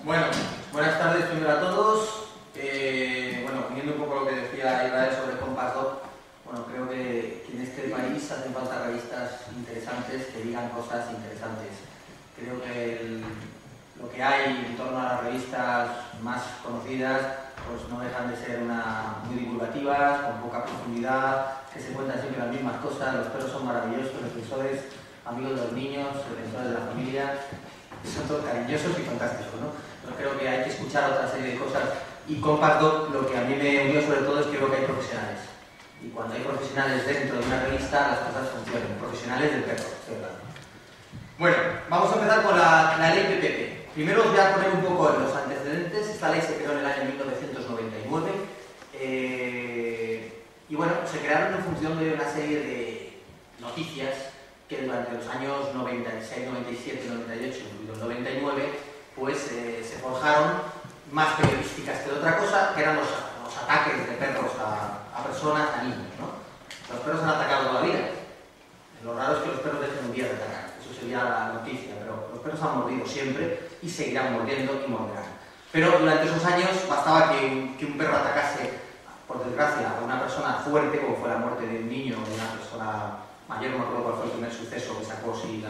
Bueno, buenas tardes primero a todos. Bueno, uniendo un poco lo que decía Israel sobre Compass Dog, bueno, creo que en este país hacen falta revistas interesantes que digan cosas interesantes. Creo que lo que hay en torno a las revistas más conocidas pues no dejan de ser muy divulgativas, con poca profundidad, que se cuentan siempre las mismas cosas. Los perros son maravillosos, defensores, amigos de los niños, defensores de la familia, son todos cariñosos y fantásticos, ¿no? Yo creo que hay que escuchar otra serie de cosas, y Compass Dog lo que a mí me unió sobre todo es que creo que hay profesionales, y cuando hay profesionales dentro de una revista las cosas funcionan, profesionales del perro, estoy hablando. Bueno, vamos a empezar con la ley PPP. Primero os voy a poner un poco en los antecedentes. Esta ley se creó en el año 1999 y bueno, se crearon en función de una serie de noticias que durante los años 96, 97, 98, incluido el 99, pues se forjaron más periodísticas que de otra cosa, que eran los ataques de perros a personas, a niños, ¿no? Los perros han atacado toda la vida. Lo raro es que los perros dejen un día de atacar, eso sería la noticia, pero los perros han mordido siempre y seguirán mordiendo y morderán. Pero durante esos años bastaba que un perro atacase, por desgracia, a una persona fuerte, como fue la muerte de un niño o de una persona mayor, no me acuerdo cuál fue el primer suceso que sacó, sí,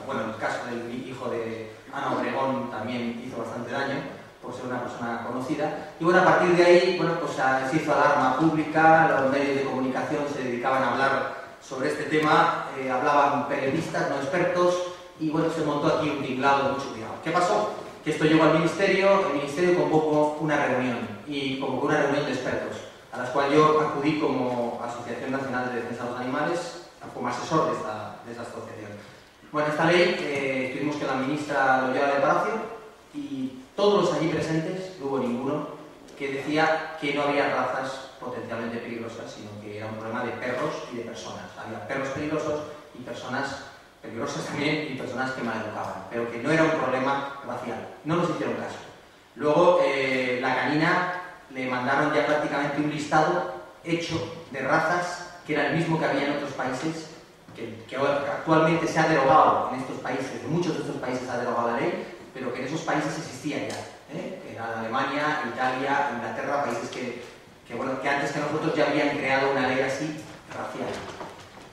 bueno, el caso del hijo de Ana Obregón también hizo bastante daño, por ser una persona conocida. Y bueno, a partir de ahí, bueno, pues se hizo alarma pública, los medios de comunicación se dedicaban a hablar sobre este tema, hablaban periodistas, no expertos, y bueno, se montó aquí un tinglado de mucho cuidado. ¿Qué pasó? Que esto llegó al Ministerio, el Ministerio convocó una reunión, y convocó una reunión de expertos, a las cuales yo acudí como Asociación Nacional de Defensa de los Animales, como asesor de esta asociación. Bueno, esta ley tuvimos que la ministra lo llevara de Palacio, y todos los allí presentes, no hubo ninguno que decía que no había razas potencialmente peligrosas, sino que era un problema de perros y de personas. Había perros peligrosos y personas peligrosas también, y personas que maleducaban, pero que no era un problema racial. No nos hicieron caso. Luego, la canina le mandaron ya prácticamente un listado hecho de razas que era el mismo que había en otros países, que actualmente se ha derogado en estos países, en muchos de estos países se ha derogado la ley, pero que en esos países existía ya, que era Alemania, Italia, Inglaterra, países que antes que nosotros ya habían creado una ley así racial.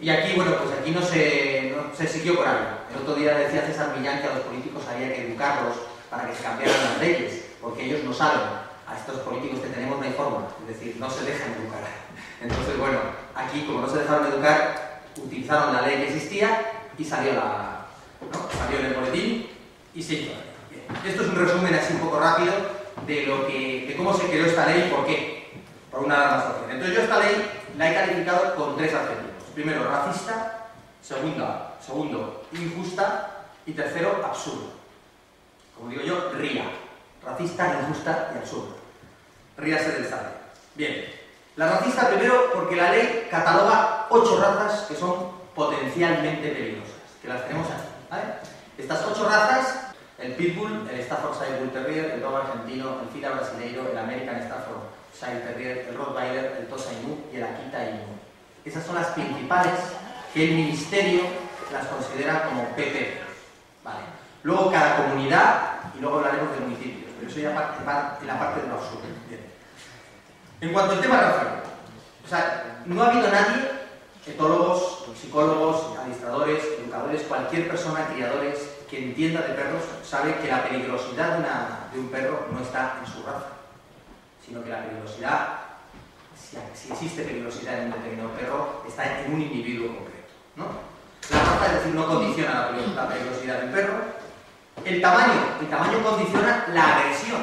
Y aquí, bueno, pues aquí no se siguió por algo. El otro día decía César Millán que a los políticos había que educarlos para que se cambiaran las leyes, porque ellos no saben. A estos políticos que tenemos no hay forma, es decir, no se dejan educar. Entonces, bueno, aquí como no se dejaron educar, utilizaron la ley que existía y salió en el boletín y se hizo. Bien. Esto es un resumen así un poco rápido de cómo se creó esta ley y por qué. Por una alarma social. Entonces yo esta ley la he calificado con 3 adjetivos. Primero, racista. Segundo, injusta. Y tercero, absurda. Como digo yo, ría. Racista, injusta y absurda. Ríase del sable. Bien. La racista primero porque la ley cataloga 8 razas que son potencialmente peligrosas, que las tenemos aquí, ¿vale? Estas 8 razas, el Pitbull, el Staffordshire Bull Terrier, el Dog argentino, el Fila brasileiro, el American Staffordshire Terrier, el Rottweiler, el Tosa Inu y el Akita Inu. Esas son las principales que el Ministerio las considera como PP, ¿vale? Luego cada comunidad, y luego hablaremos de municipios, pero eso ya va en la parte de lo absurdo. Bien. En cuanto al tema racial, o sea, no ha habido nadie, etólogos, psicólogos, adiestradores, educadores, cualquier persona, criadores, que entienda de perros, sabe que la peligrosidad de un perro no está en su raza, sino que la peligrosidad, si existe peligrosidad en un determinado perro, está en un individuo concreto, ¿no? La raza, es decir, no condiciona la peligrosidad del perro. El tamaño condiciona la agresión.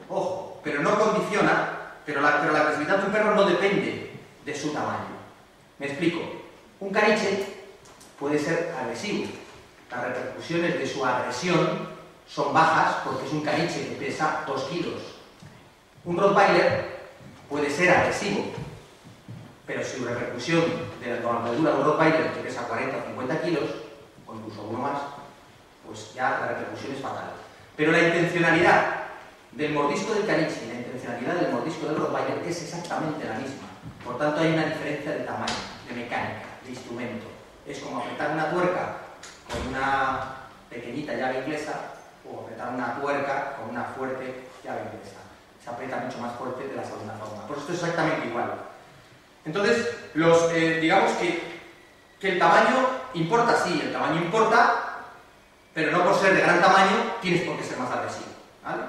Ojo, pero no condiciona, pero la agresividad de un perro no depende de su tamaño. Me explico. Un caniche puede ser agresivo. Las repercusiones de su agresión son bajas porque es un caniche que pesa 2 kilos. Un Rottweiler puede ser agresivo, pero si su repercusión de la mordedura de un Rottweiler que pesa 40 o 50 kilos, o incluso uno más, pues ya la repercusión es fatal. Pero la intencionalidad del mordisco del caniche y la intencionalidad del mordisco del Rottweiler es exactamente la misma. Por tanto, hay una diferencia de tamaño, de mecánica, de instrumento. Es como apretar una tuerca con una pequeñita llave inglesa o apretar una tuerca con una fuerte llave inglesa. Se aprieta mucho más fuerte de la segunda forma. Pues esto es exactamente igual. Entonces, digamos que el tamaño importa, sí, el tamaño importa, pero no por ser de gran tamaño tienes por qué ser más agresivo, ¿vale?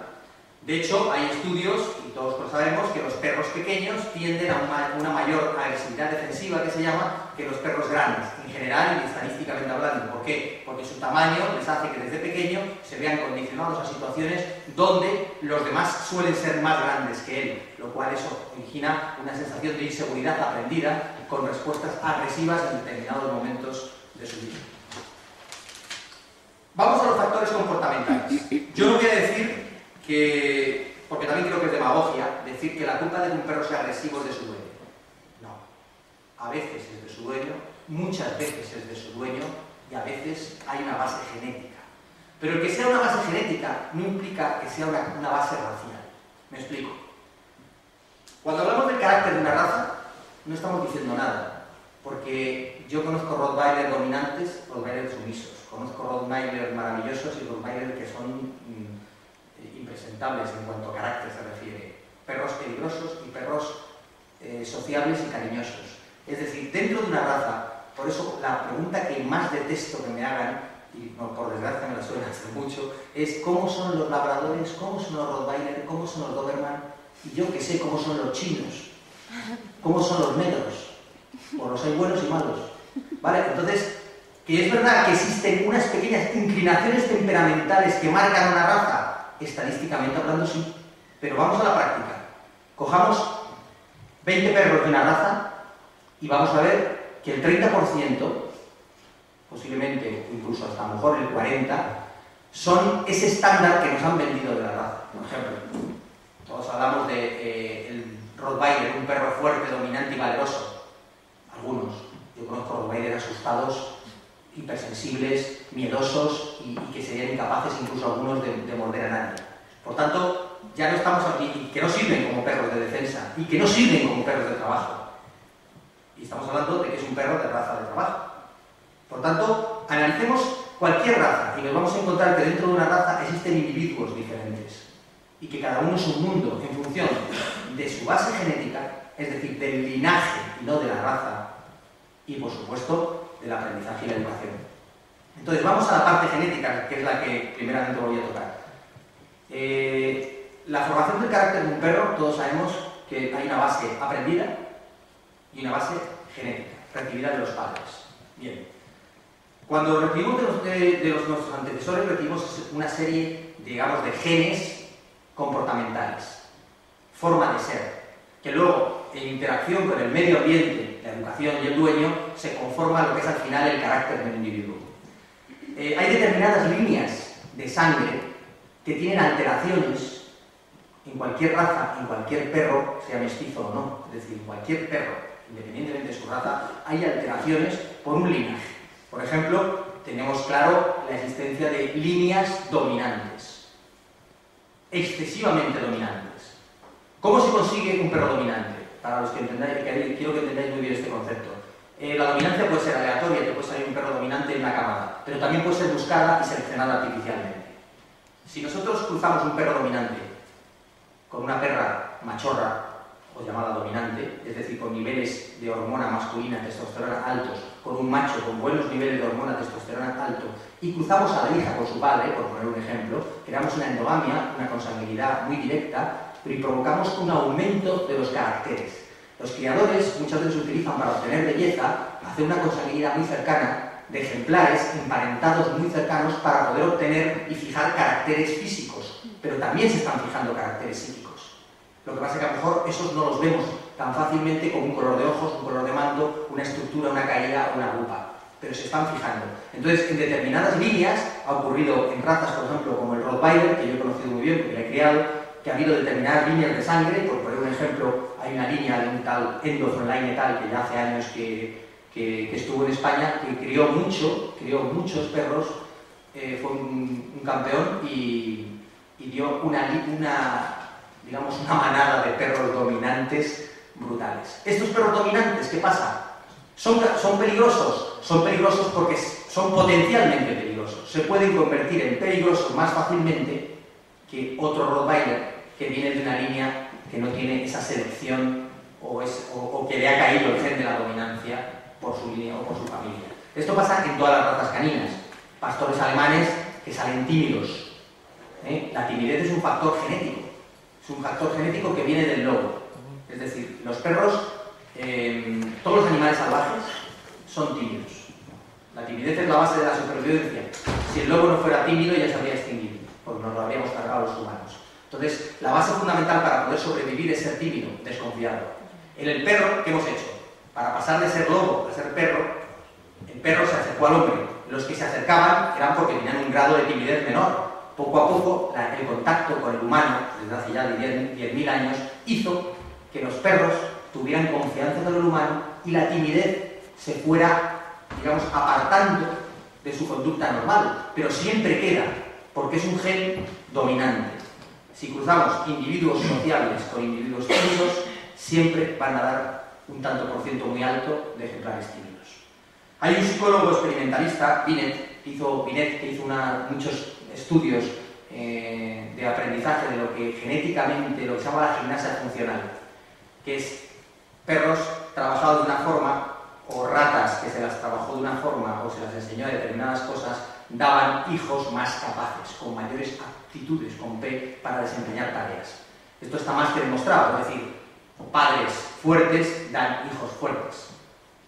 De hecho, hay estudios, y todos lo sabemos, que los perros pequeños tienden a una mayor agresividad defensiva, que se llama, que los perros grandes, en general y estadísticamente hablando. ¿Por qué? Porque su tamaño les hace que desde pequeño se vean condicionados a situaciones donde los demás suelen ser más grandes que él, lo cual eso origina una sensación de inseguridad aprendida con respuestas agresivas en determinados momentos de su vida. Vamos a los factores comportamentales. Yo no voy a decir que, porque también creo que es demagogia, decir que la culpa de que un perro sea agresivo es de su dueño. No. A veces es de su dueño, muchas veces es de su dueño y a veces hay una base genética. Pero el que sea una base genética no implica que sea una base racial. Me explico. Cuando hablamos del carácter de una raza, no estamos diciendo nada, porque yo conozco Rottweiler dominantes, Rottweiler sumisos, conozco Rottweiler maravillosos y Rottweiler que son impresentables en cuanto a carácter se refiere, perros peligrosos y perros sociables y cariñosos. Es decir, dentro de una raza, por eso la pregunta que más detesto que me hagan, y no, por desgracia me la suelen hacer mucho, es cómo son los labradores, cómo son los Rottweiler, cómo son los Doberman, y yo que sé cómo son los chinos, cómo son los negros, o los hay buenos y malos, ¿vale? Entonces, que es verdad que existen unas pequeñas inclinaciones temperamentales que marcan una raza, estadísticamente hablando sí, pero vamos a la práctica. Cojamos 20 perros de una raza y vamos a ver que el 30%, posiblemente incluso hasta a lo mejor el 40%, son ese estándar que nos han vendido de la raza. Por ejemplo, todos hablamos de el Rottweiler, un perro fuerte, dominante y valeroso. Algunos. Yo conozco Rottweiler asustados, hipersensibles, miedosos y que serían incapaces incluso algunos de morder a nadie. Por tanto, ya no estamos aquí, que no sirven como perros de defensa y que no sirven como perros de trabajo. Y estamos hablando de que es un perro de raza de trabajo. Por tanto, analicemos cualquier raza y nos vamos a encontrar que dentro de una raza existen individuos diferentes y que cada uno es un mundo en función de su base genética, es decir, del linaje y no de la raza, y por supuesto del aprendizaje y la educación. Entonces vamos a la parte genética, que es la que primeramente voy a tocar. La formación del carácter de un perro, todos sabemos que hay una base aprendida y una base genética, recibida de los padres. Bien. Cuando recibimos de nuestros antecesores, recibimos una serie, digamos, de genes comportamentales, forma de ser, que luego, en interacción con el medio ambiente, la educación y el dueño, se conforma lo que es al final el carácter del individuo. Hay determinadas líneas de sangre que tienen alteraciones en cualquier raza, en cualquier perro, sea mestizo o no, es decir, en cualquier perro, independientemente de su raza, hay alteraciones por un linaje. Por ejemplo, tenemos claro la existencia de líneas dominantes, excesivamente dominantes. ¿Cómo se consigue un perro dominante? Para los que entendáis, quiero que entendáis muy bien este concepto. La dominancia puede ser aleatoria, te puede salir un perro dominante en una camada, pero también puede ser buscada y seleccionada artificialmente. Si nosotros cruzamos un perro dominante con una perra machorra, o llamada dominante, es decir, con niveles de hormona masculina, testosterona altos, con un macho con buenos niveles de hormona testosterona alto, y cruzamos a la hija con su padre, por poner un ejemplo, creamos una endogamia, una consanguinidad muy directa, y provocamos un aumento de los caracteres. Los criadores muchas veces utilizan para obtener belleza, hacer una consanguinidad muy cercana, de ejemplares emparentados muy cercanos para poder obtener y fijar caracteres físicos, pero también se están fijando caracteres psíquicos. Lo que pasa es que a lo mejor esos no los vemos tan fácilmente como un color de ojos, un color de manto, una estructura, una caída o una grupa, pero se están fijando. Entonces, en determinadas líneas ha ocurrido en razas, por ejemplo, como el Rottweiler, que yo he conocido muy bien porque la he criado, que ha habido determinadas líneas de sangre. Por poner un ejemplo, hay una línea de un tal Endo von Lainetal, que ya hace años que estuvo en España, que crió muchos perros, fue un campeón y dio digamos, una manada de perros dominantes brutales. Estos perros dominantes, ¿qué pasa? ¿Son peligrosos? son peligrosos porque son potencialmente peligrosos. Se pueden convertir en peligrosos más fácilmente que otro Rottweiler que viene de una línea que no tiene esa selección o que le ha caído el gen de la dominancia por su línea o por su familia. Esto pasa en todas las razas caninas. Pastores alemanes que salen tímidos. La timidez es un factor genético. Es un factor genético que viene del lobo. Es decir, los perros, todos los animales salvajes son tímidos. La timidez es la base de la supervivencia. Si el lobo no fuera tímido ya se habría extinguido, porque nos lo habríamos cargado los humanos. Entonces, la base fundamental para poder sobrevivir es ser tímido, desconfiado. En el perro, ¿qué hemos hecho? Para pasar de ser lobo a ser perro, el perro se acercó al hombre. Los que se acercaban eran porque tenían un grado de timidez menor. Poco a poco, el contacto con el humano, desde hace ya 10.000 años, hizo que los perros tuvieran confianza en el humano y la timidez se fuera, digamos, apartando de su conducta normal, pero siempre queda, porque es un gen dominante. Si cruzamos individuos sociables con individuos tímidos, siempre van a dar un tanto por ciento muy alto de ejemplares tímidos. Hay un psicólogo experimentalista, Binet, que hizo muchos estudios de aprendizaje de lo que genéticamente, lo que se llama la gimnasia funcional, que es perros trabajados de una forma o ratas que se las trabajó de una forma o se las enseñó a determinadas cosas, daban hijos más capaces, con mayores aptitudes, con P, para desempeñar tareas. Esto está más que demostrado, es decir, padres fuertes dan hijos fuertes,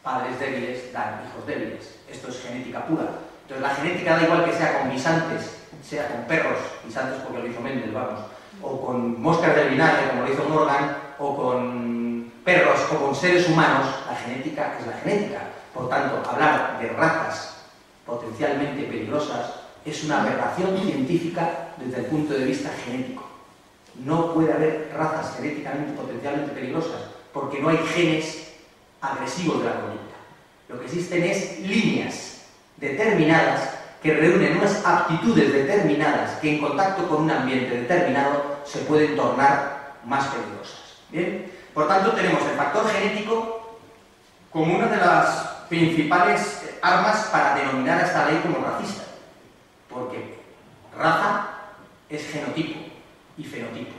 padres débiles dan hijos débiles. Esto es genética pura. Entonces la genética da igual que sea con guisantes, sea con perros, guisantes porque lo hizo Mendel, vamos, o con moscas del vinagre, como lo hizo Morgan, o con perros, o con seres humanos, la genética es la genética. Por tanto, hablar de razas potencialmente peligrosas es una aberración científica desde el punto de vista genético. No puede haber razas genéticamente potencialmente peligrosas, porque no hay genes agresivos de la conducta. Lo que existen es líneas determinadas que reúnen unas aptitudes determinadas que en contacto con un ambiente determinado se pueden tornar más peligrosas. ¿Bien? Por tanto, tenemos el factor genético como una de las principales armas para denominar a esta ley como racista, porque raza es genotipo y fenotipo.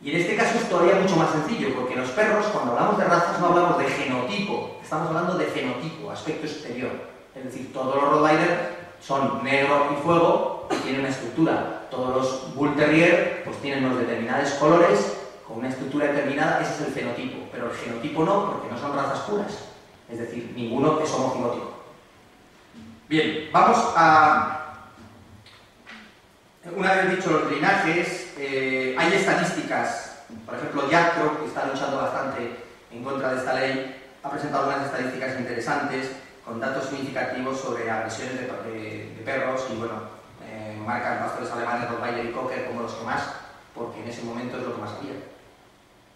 Y en este caso es todavía mucho más sencillo, porque los perros, cuando hablamos de razas, no hablamos de genotipo, estamos hablando de fenotipo, aspecto exterior. Es decir, todos los Rottweiler son negro y fuego y tienen una estructura. Todos los Bull Terrier pues tienen unos determinados colores con una estructura determinada, ese es el fenotipo. Pero el genotipo no, porque no son razas puras. Es decir, ninguno es homocigótico. Bien, vamos a... Una vez dicho los linajes, hay estadísticas. Por ejemplo, Jactro, que está luchando bastante en contra de esta ley, ha presentado unas estadísticas interesantes con datos significativos sobre agresiones de perros y, bueno, marcan pastores alemanes, Rottweiler y Cocker como los que más, porque en ese momento es lo que más había.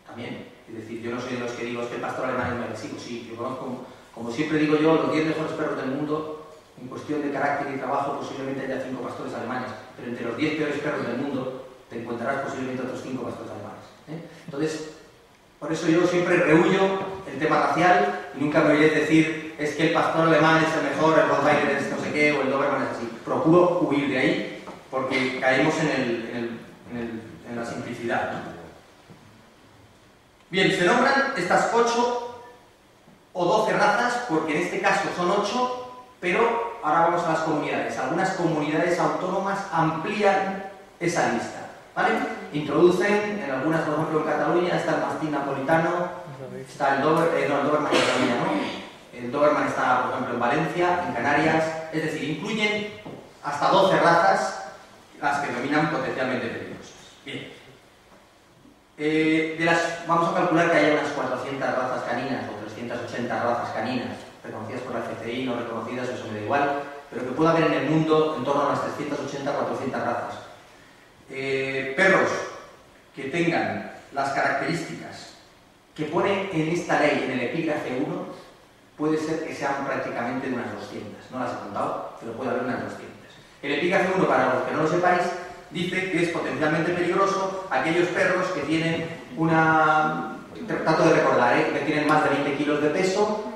También, es decir, yo no soy de los que digo que el pastor alemán es muy agresivo, sí, yo conozco, como siempre digo yo, los 10 mejores perros del mundo. En cuestión de carácter y trabajo posiblemente haya 5 pastores alemanes, pero entre los 10 peores perros del mundo te encontrarás posiblemente otros 5 pastores alemanes. Entonces, por eso yo siempre rehuyo el tema racial y nunca me oiréis decir es que el pastor alemán es el mejor, el Rottweiler es no sé qué o el Doberman es así. Procuro huir de ahí porque caemos en la simplicidad, ¿no? Bien, se nombran estas 8 o 12 razas porque en este caso son 8, pero ahora vamos a las comunidades. Algunas comunidades autónomas amplían esa lista, ¿vale? Introducen, en algunas, por ejemplo en Cataluña, está el mastín napolitano, está el Doberman en Cataluña, ¿no? El Doberman está, por ejemplo, en Valencia, en Canarias, es decir, incluyen hasta 12 razas las que dominan potencialmente peligrosas. Bien. Vamos a calcular que haya unas 400 razas caninas o 380 razas caninas reconocidas por la FCI, no reconocidas, eso me da igual, pero que pueda haber en el mundo en torno a unas 380 o 400 razas. Perros que tengan las características que pone en esta ley, en el epígrafe 1, puede ser que sean prácticamente de unas 200. No las he contado, pero puede haber unas 200. El epígrafe 1, para los que no lo sepáis, dice que es potencialmente peligroso aquellos perros que tienen una... Trato de recordar, que tienen más de 20 kilos de peso,